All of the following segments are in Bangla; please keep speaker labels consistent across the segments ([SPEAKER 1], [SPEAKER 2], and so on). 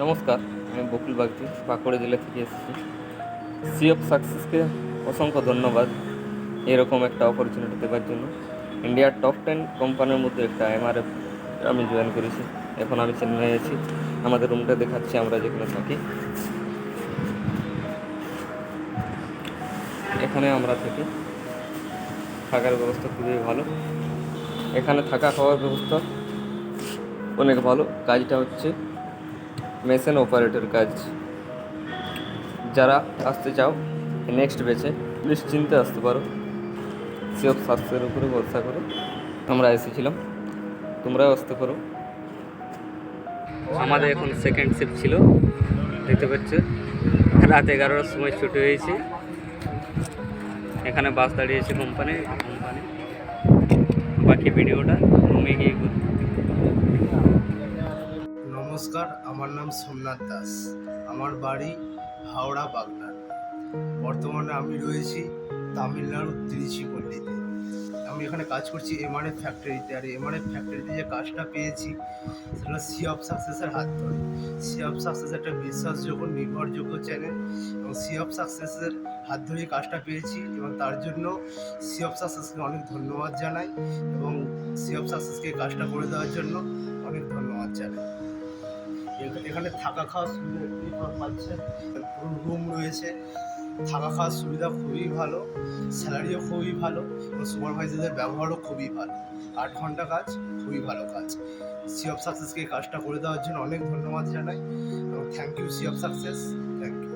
[SPEAKER 1] নমস্কার, আমি বকুল বাগচি, বাঁকুড়া জেলা থেকে এসেছি। সি অফ সাকসেসকে অসংখ্য ধন্যবাদ এরকম একটা অপরচুনিটি দেওয়ার জন্য। ইন্ডিয়ার টপ 10 কোম্পানির মধ্যে একটা এমআরএফ আমি জয়েন করেছি। এখন আমি চেন্নাই আছি। আমাদের রুমটা দেখাচ্ছি, আমরা যেখানে থাকি। এখানে আমরা থাকি, থাকার ব্যবস্থা খুবই ভালো। এখানে থাকা খাওয়ার ব্যবস্থা অনেক ভালো। কাজটা হচ্ছে মেশিন অপারেটর কাজ। যারা আসতে চাও নেক্সট ব্যাচে নিশ্চিন্তে আসতে পারো। সি অফ সাকসেসের উপরে ভরসা করে আমরা এসেছিলাম, তোমরাও আসতে পারো। আমাদের এখন সেকেন্ড শিফট ছিল, দেখতে পাচ্ছ রাত 11টার সময় ছুটি হয়েছে। এখানে বাস দাঁড়িয়েছে কোম্পানি। বাকি ভিডিওটা রুমে গিয়ে
[SPEAKER 2] নমস্কার, আমার নাম সোমনাথ দাস। আমার বাড়ি হাওড়া বাগনান। বর্তমানে আমি রয়েছি তামিলনাড়ুর তিরুচিপল্লিতে। আমি এখানে কাজ করছি এমআরএফ ফ্যাক্টরিতে। আর এমআরএফ ফ্যাক্টরিতে যে কাজটা পেয়েছি সেটা সি অফ সাকসেসের হাত ধরে। সি অফ সাকসেস একটা বিশ্বাসযোগ্য নির্ভরযোগ্য চ্যানেল, এবং সি অফ সাকসেসের হাত ধরেই কাজটা পেয়েছি, এবং তার জন্য সি অফ সাকসেসকে অনেক ধন্যবাদ জানাই, এবং সি অফ সাকসেসকে কাজটা করে দেওয়ার জন্য অনেক ধন্যবাদ জানাই। এখানে থাকা খাওয়ার সুবিধা পাচ্ছেন, পুরো রুম রয়েছে, থাকা খাওয়ার সুবিধা খুবই ভালো, স্যালারিও খুবই ভালো, এবং সুপারভাইজারদের ব্যবহারও খুবই ভালো। 8 ঘন্টা কাজ, খুবই ভালো কাজ। সি অফ সাকসেসকে কাজটা করে দেওয়ার জন্য অনেক ধন্যবাদ জানাই, এবং thank you sea of success, thank you.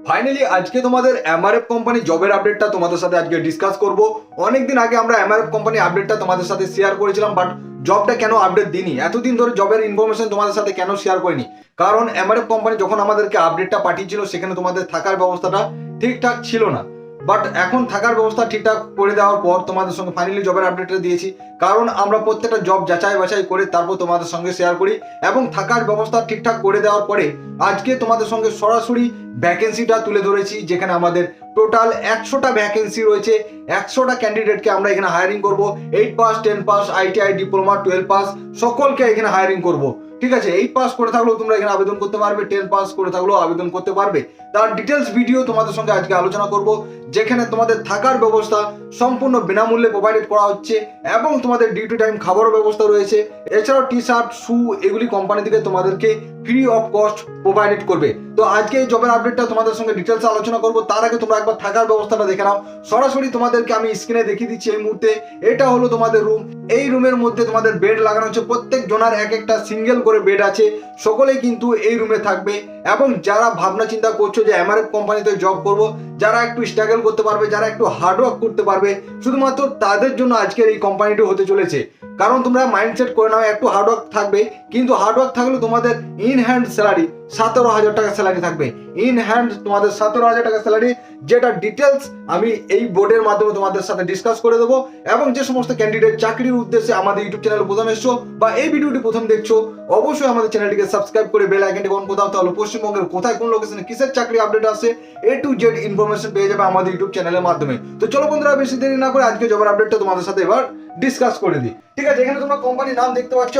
[SPEAKER 3] Finally আজকে তোমাদের এমআরএফ কোম্পানি জবের আপডেটটা তোমাদের সাথে আজকে ডিসকাস করব। অনেকদিন আগে আমরা এমআরএফ কোম্পানি আপডেটটা তোমাদের সাথে শেয়ার করেছিলাম, বাট জবটা কেন আপডেট দিইনি, এতদিন ধরে জবের ইনফরমেশন তোমাদের সাথে কেন শেয়ার করিনি, কারণ এমআরএফ কোম্পানি যখন আমাদেরকে আপডেটটা পাঠিয়েছিল সেখানে তোমাদের থাকার ব্যবস্থাটা ঠিকঠাক ছিল না। বাট এখন থাকার ব্যবস্থা ঠিকঠাক করে দেওয়ার পর তোমাদের সঙ্গে ফাইনালি জবের আপডেটটা দিয়েছি, কারণ আমরা প্রত্যেকটা জব যাচাই বাছাই করে তারপর তোমাদের সঙ্গে শেয়ার করি, এবং থাকার ব্যবস্থা ঠিকঠাক করে দেওয়ার পরে আজকে তোমাদের সঙ্গে সরাসরি ভ্যাকেন্সিটা তুলে ধরেছি, যেখানে আমাদের টোটাল 100টা ভ্যাকেন্সি রয়েছে। 100টা ক্যান্ডিডেটকে আমরা এখানে হায়ারিং করব। 8 pass, 10 pass, ITI, diploma, 12 pass সকলকে এখানে হায়ারিং করব। ঠিক আছে, 8 পাস করে থাকলেও তোমরা এখানে আবেদন করতে পারবে, 10 পাস করে থাকলেও আবেদন করতে পারবে। তার ডিটেলস ভিডিও তোমাদের সঙ্গে আজকে আলোচনা করব, যেখানে তোমাদের থাকার ব্যবস্থা সম্পূর্ণ বিনামূল্যে প্রোভাইডেড করা হচ্ছে, এবং তোমাদের ডিউটি টাইম খাবারও ব্যবস্থা রয়েছে। এছাড়াও টি শার্ট, শু এগুলি কোম্পানি থেকে তোমাদেরকে ফ্রি অফ কস্ট প্রোভাইডেড করবে। তো আজকে এই জবের আপডেটটা তোমাদের সঙ্গে ডিটেলস আলোচনা করব। তার আগে তোমরা একবার থাকার ব্যবস্থাটা দেখে নাও। সরাসরি তোমাদেরকে আমি স্ক্রিনে দেখিয়ে দিচ্ছি এই মুহূর্তে। এটা হলো তোমাদের রুম। এই রুমের মধ্যে তোমাদের বেড লাগানো হচ্ছে, প্রত্যেক জনার এক একটা সিঙ্গেল করে বেড আছে। সকলেই কিন্তু এই রুমে থাকবে, এবং যারা ভাবনা চিন্তা করছো যে এমআরএফ কোম্পানিতে জব করব, যারা একটু স্ট্রাগল করতে পারবে, যারা একটু হার্ডওয়ার্ক করতে পারবে, শুধুমাত্র তাদের জন্য আজকের এই কোম্পানিটি হতে চলেছে। কারণ তোমরা মাইন্ডসেট করে নাও একটু হার্ডওয়ার্ক থাকবে, কিন্তু হার্ডওয়ার্ক থাকলে তোমাদের ইন হ্যান্ড স্যালারি 17,000 টাকা স্যালারি থাকবে। ইন হ্যান্ড তোমাদের 17,000 টাকা স্যালারি, যেটা ডিটেলস আমি এই বোর্ডের মাধ্যমে তোমাদের সাথে ডিসকাস করে দেবো। এবং যে সমস্ত ক্যান্ডিডেট চাকরির উদ্দেশ্যে আমাদের ইউটিউব চ্যানেলে প্রথম এসছো বা এই ভিডিওটি প্রথম দেখছো, অবশ্যই আমাদের চ্যানেলটিকে সাবস্ক্রাইব করে বেল আইকনটি অন করে দাও, তাহলে পশ্চিমবঙ্গের কোথায় কোন লোকেশনে কিসের চাকরি আপডেট আসে A to Z ইনফরমেশন পেয়ে যাবে আমাদের ইউটিউব চ্যানেলের মাধ্যমে। তো চলো বন্ধুরা, বেশি দেরি না করে আজকে জবের আপডেটটা তোমাদের সাথে এবার ডিসকাস করে দিই। ঠিক আছে, এখানে তোমরা কোম্পানির নাম দেখতে পাচ্ছ,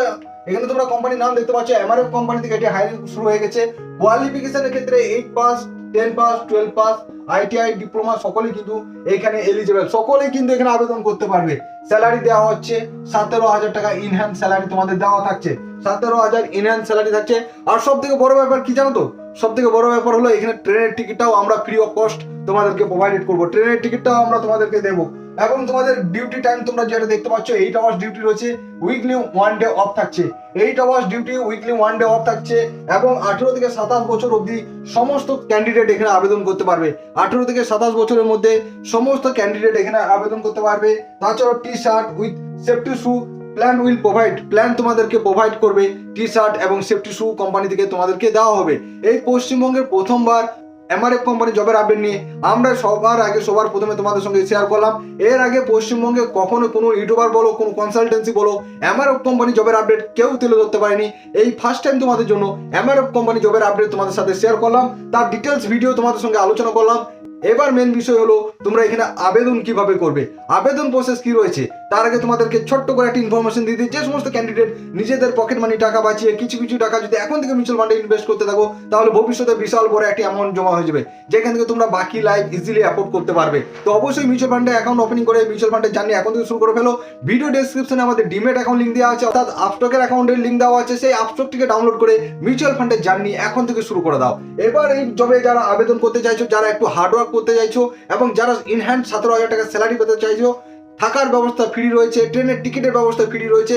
[SPEAKER 3] এমআরএফ কোম্পানি থেকে এটি হায়ারিং শুরু হয়ে গেছে। কোয়ালিফিকেশনের ক্ষেত্রে 8 pass, 10 pass, 12 pass, ITI, diploma সকলেই কিন্তু এখানে এলিজিবল, সকলেই কিন্তু এখানে আবেদন করতে পারবে। স্যালারি দেওয়া হচ্ছে 17,000 টাকা ইন হ্যান্ড স্যালারি তোমাদের দেওয়া থাকছে, 17,000 ইন হ্যান্ড স্যালারি থাকছে। আর সব থেকে বড় ব্যাপার কি জানো তো, সব থেকে বড় ব্যাপার হলো এখানে ট্রেনের টিকিটটাও আমরা ফ্রি অফ কস্ট তোমাদেরকে প্রোভাইডেড করবো। ট্রেনের টিকিটটাও আমরা তোমাদেরকে দেবো। এবং তোমাদের ডিউটি টাইম তোমরা যেটা দেখতে পাচ্ছ 8 আওয়ার্স ডিউটি রয়েছে, উইকলি 1 ডে অফ থাকছে। 8 hours duty, weekly 1 day of থাকছে। এবং 18 থেকে 27 বছর অবধি সমস্ত ক্যান্ডিডেট এখানে আবেদন করতে পারবে। 18 থেকে 27 বছরের মধ্যে সমস্ত ক্যান্ডিডেট এখানে আবেদন করতে পারবে। তাছাড়াও T shirt with safety shoe plan will provide, plan তোমাদেরকে প্রোভাইড করবে। টি শার্ট এবং সেফটি শু কোম্পানি থেকে তোমাদেরকে দেওয়া হবে। এই পশ্চিমবঙ্গের প্রথমবার এমআরএফ কোম্পানি জবের আপডেট নিয়ে আমরা সবার প্রথমে তোমাদের সঙ্গে শেয়ার করলাম। এর আগে পশ্চিমবঙ্গে কখনো কোনো ইউটিউবার বলো, কোনো কনসালটেন্সি বলো, এমআরএফ কোম্পানি জবের আপডেট কেউ তুলে ধরতে পারেনি। এই ফার্স্ট টাইম তোমাদের জন্য এমআরএফ কোম্পানি জবের আপডেট তোমাদের সাথে শেয়ার করলাম, তার ডিটেলস ভিডিও তোমাদের সঙ্গে আলোচনা করলাম। এবার মেন বিষয় হলো তোমরা এখানে আবেদন কিভাবে করবে, আবেদন প্রসেস কি রয়েছে তার আগে তোমাদেরকে ছোট্ট করে একটা ইনফরমেশন দিয়ে দিই, যে সমস্ত ক্যান্ডিডেট নিজেদের পকেট মানি টাকা বাঁচিয়ে কিছু কিছু টাকা যদি এখন থেকে মিউচুয়াল ফান্ডে ইনভেস্ট করতে থাকো, তাহলে ভবিষ্যতে বিশাল বড় একটা অ্যামাউন্ট জমা হয়ে যাবে, যেখান থেকে তোমরা বাকি লাইফ ইজিলি অ্যাফোর্ড করতে পারবে। তো অবশ্যই মিউচুয়াল ফান্ডে অ্যাকাউন্ট ওপেনিং করে মিউচুয়াল ফান্ডের জার্নি এখন থেকে শুরু করে ফেলো। ভিডিও ডেসক্রিপশনে আমাদের ডিমেট অ্যাকাউন্ট লিঙ্ক দেওয়া আছে, অর্থাৎ আপস্টকের অ্যাকাউন্টের লিঙ্ক দেওয়া আছে। সেই আপস্টকটিকে ডাউনলোড করে মিউচুয়াল ফান্ডের জার্নি এখন থেকে শুরু করে দাও। এবার এই জবে যারা আবেদন করতে চাইছো, যারা একটু হার্ডওয়ার্ক করতে চাইছো এবং যারা ইনহ্যান্ড 17,000 টাকা স্যালারি পেতে চাইছো, থাকার ব্যবস্থা ফ্রি রয়েছে, ট্রেনের টিকিটের ব্যবস্থা ফ্রি রয়েছে,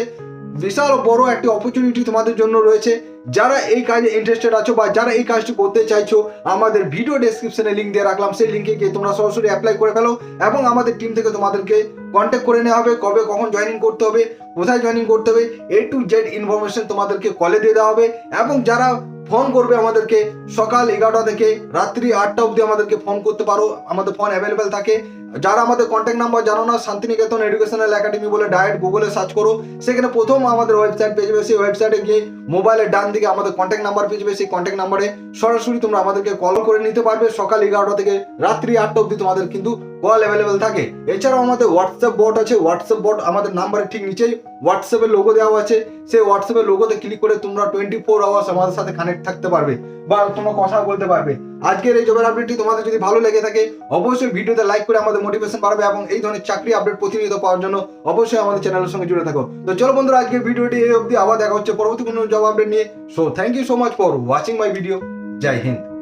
[SPEAKER 3] বিশাল বড় একটি অপরচুনিটি তোমাদের জন্য রয়েছে। যারা এই কাজে ইন্টারেস্টেড আছো বা যারা এই কাজটি করতে চাইছো, আমাদের ভিডিও ডেসক্রিপশনে লিঙ্ক দিয়ে রাখলাম, সেই লিঙ্কে গিয়ে তোমরা সরাসরি অ্যাপ্লাই করে ফেলো এবং আমাদের টিম থেকে তোমাদেরকে কন্ট্যাক্ট করে নেওয়া হবে। কবে কখন জয়েনিং করতে হবে, কোথায় জয়েনিং করতে হবে, A to Z ইনফরমেশন তোমাদেরকে কলে দিয়ে দেওয়া হবে। এবং যারা ফোন করবে আমাদেরকে সকাল 11টা থেকে রাত্রি 8টা অবধি আমাদেরকে ফোন করতে পারো, আমাদের ফোন অ্যাভেলেবেল থাকে। যারা আমাদের কন্ট্যাক্ট নাম্বার জানো না, শান্তিনিকেতন এডুকেশনাল একাডেমি বলে ডাইরেক্ট গুগলে সার্চ করো, সেখানে প্রথম আমাদের ওয়েবসাইট পেয়ে যাবে। সেই ওয়েবসাইটে গিয়ে মোবাইলের ডান দিকে আমাদের কন্ট্যাক্ট নাম্বার পেয়ে যাবে। সেই কন্ট্যাক্ট নাম্বারে সরাসরি তোমরা আমাদেরকে কল করে নিতে পারবে। সকাল 11টা থেকে রাত্রি 8টা অবধি তোমাদের কিন্তু কল অ্যাভেলেবেল থাকে। এছাড়াও আমাদের হোয়াটসঅ্যাপ বট আছে। হোয়াটসঅ্যাপ বট আমাদের নাম্বারের ঠিক নিচেই হোয়াটসঅ্যাপের লোগো দেওয়া আছে। সেই হোয়াটসঅ্যাপের লোগোতে ক্লিক করে তোমরা 24 আওয়ার্স আমাদের সাথে কানেক্ট থাকতে পারবে বা তোমরা কথা বলতে পারবে। আজকের এই জবের আপডেটটি তোমাদের যদি ভালো লেগে থাকে, অবশ্যই ভিডিওতে লাইক করে আমাদের মোটিভেশন বাড়বে এবং এই ধরনের চাকরি আপডেট প্রতিনিয়ত পাওয়ার জন্য অবশ্যই আমাদের চ্যানেলের সঙ্গে জুড়ে থাকো। তো চলো বন্ধুরা, আজকের ভিডিওটি এই অবধি, আবার দেখা হচ্ছে পরবর্তী কোনো জব আপডেট নিয়ে। So thank you so much for watching my video. জয় হিন্দ।